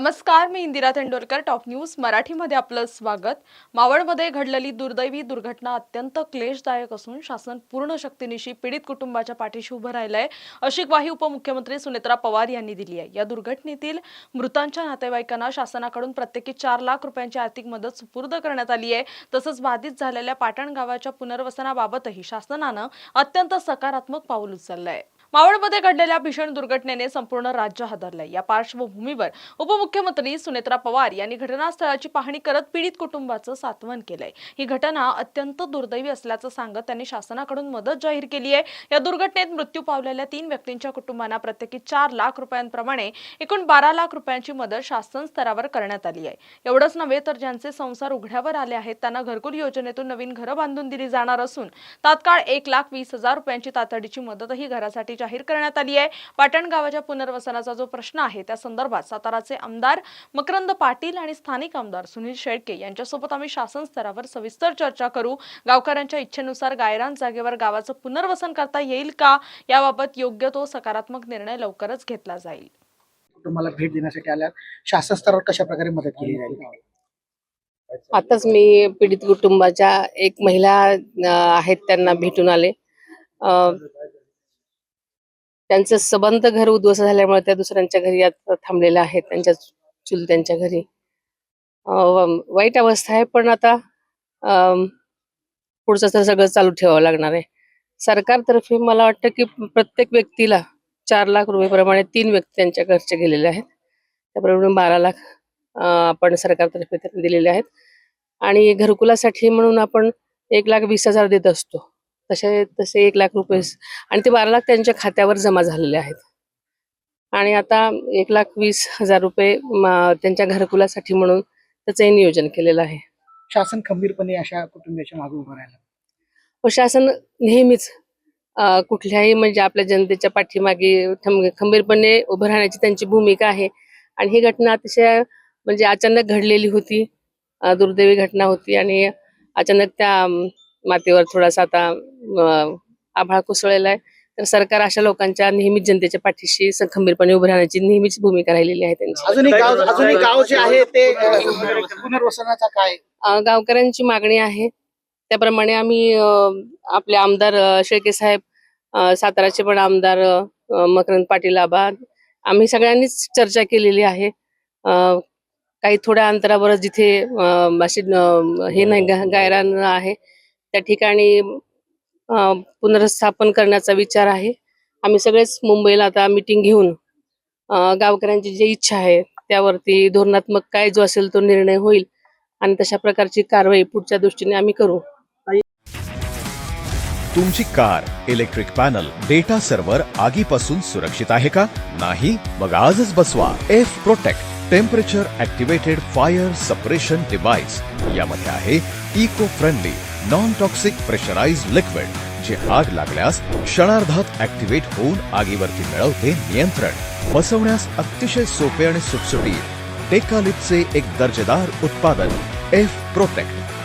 नमस्कार, मी Indira Tendolkar. Top news मराठीमध्ये आपलं स्वागत. मावळमध्ये घडलेली दुर्दैवी दुर्घटना अत्यंत क्लेशदायक असून शासन पूर्ण शक्तीनिशी पीडित कुटुंबाच्या पाठीशी उभं राहिलंय, अशी ग्वाही उपमुख्यमंत्री सुनेत्रा पवार यांनी दिली आहे. या दुर्घटनेतील मृतांच्या नातेवाईकांना शासनाकडून प्रत्येकी 4 लाख रुपयांची आर्थिक मदत सुपूर्द करण्यात आली आहे. तसंच बाधित झालेल्या पाटण गावाच्या पुनर्वसनाबाबतही शासनानं अत्यंत सकारात्मक पाऊल उचललं आहे. मावळमध्ये घडलेल्या भीषण दुर्घटनेने संपूर्ण राज्य हादरलंय. या पार्श्वभूमीवर उपमुख्यमंत्री सुनेत्रा पवार यांनी घटनास्थळाची पाहणी करत पीडित कुटुंबाचं सांत्वन केलंय. ही घटना अत्यंत दुर्दैवी असल्याचं सांगत त्यांनी शासनाकडून मदत जाहीर केली आहे. या दुर्घटनेत मृत्यू पावलेल्या 3 व्यक्तींच्या कुटुंबांना प्रत्येकी 4 लाख रुपयांप्रमाणे एकूण 12 लाख रुपयांची मदत शासन स्तरावर करण्यात आली आहे. एवढंच नव्हे तर ज्यांचे संसार उघड्यावर आले आहेत त्यांना घरकुल योजनेतून नवीन घरं बांधून दिली जाणार असून तात्काळ 1,20,000 रुपयांची तातडीची मदतही घरासाठी जाहीर करण्यात आली आहे. पाटण गावाच्या पुनर्वसनाचा जो प्रश्न आहे त्या संदर्भात साताराचे आमदार मकरंद पाटील आणि स्थानिक आमदार सुनील शेळके यांच्यासोबत आम्ही शासन स्तरावर सविस्तर चर्चा करू. गावकऱ्यांच्या इच्छेनुसार गायरान जागेवर गावाचं पुनर्वसन करता येईल का, याबाबत योग्य तो सकारात्मक निर्णय लवकरच घेतला जाईल. कुटुंबाला भेट देण्यासाठी आल्या शासन स्तरावर कशा प्रकारे मदत केली जाईल? आताच मी पीडित कुटुंबाच्या एक महिला आहेत त्यांना भेटून आले. त्यांचं सबंध घर उद्ध्वस्त झाल्यामुळे त्या दुसऱ्यांच्या घरी आता थांबलेल्या आहेत, त्यांच्या चुलत्यांच्या घरी. वाईट अवस्था आहे, पण आता पुढचं तर सगळं चालू ठेवावं लागणार आहे. सरकारतर्फे मला वाटतं की प्रत्येक व्यक्तीला 4 लाख रुपये प्रमाणे 3 व्यक्ती त्यांच्या घरचे गेलेले आहेत, त्याप्रमाणे 12 लाख आपण सरकारतर्फे त्यांना दिलेले आहेत. आणि घरकुलासाठी म्हणून आपण 1,20,000 देत असतो, तसे 1 लाख रुपये आणि ते 12 लाख त्यांच्या खात्यावर जमा झालेले आहेत. आणि आता 1,20,000 रुपये त्यांच्या घरकुलासाठी म्हणून त्याचं नियोजन केलेलं आहे. शासन खंबीरपणे अशा कुटुंबाच्या मागे उभं राहिलं. शासन नेहमीच कुठल्याही म्हणजे आपल्या जनतेच्या पाठीमागे खंबीरपणे उभं राहण्याची त्यांची भूमिका आहे. आणि ही घटना अतिशय म्हणजे अचानक घडलेली होती, दुर्दैवी घटना होती आणि अचानक त्या मातेवर थोडासा आता आभाळ कोसळलेला आहे. तर सरकार अशा लोकांच्या नेहमीच जनतेच्या पाठीशी खंबीरपणे उभं राहण्याची नेहमीच भूमिका राहिलेली आहे त्यांची. अजूनही गाव जे आहे ते पुनर्वसनाचा काय गावकऱ्यांची मागणी आहे त्याप्रमाणे आम्ही आपले आमदार शेळके साहेब, साताराचे पण आमदार मकरंद पाटील आबा, आम्ही सगळ्यांनीच चर्चा केलेली आहे. काही थोड्या अंतरावरच जिथे अशी हे नाही गायरान आहे त्या ठिकाणी पुनर्स्थापन करण्याचा विचार आहे. आम्ही सगळेच मुंबईला आता मीटिंग घेऊन गावकऱ्यांची जी इच्छा आहे त्यावरती धोरणात्मक काय जो असेल तो निर्णय होईल आणि तशा प्रकारची कारवाई पुढच्या दृष्टीने आम्ही करू. तुमची car, electric panel, data server आगीपासून सुरक्षित आहे का? नाही? मग आजच बसवा F protect temperature activated fire suppression device. यामध्ये आहे eco friendly non toxic pressurised liquid, जे आग लागल्यास क्षणार्धात ऍक्टिव्हेट होऊन आगीवरती मिळवते नियंत्रण. बसवण्यास अतिशय सोपे आणि सुटसुटीत टेकालिपचे एक दर्जेदार उत्पादन एफ प्रोटेक्ट.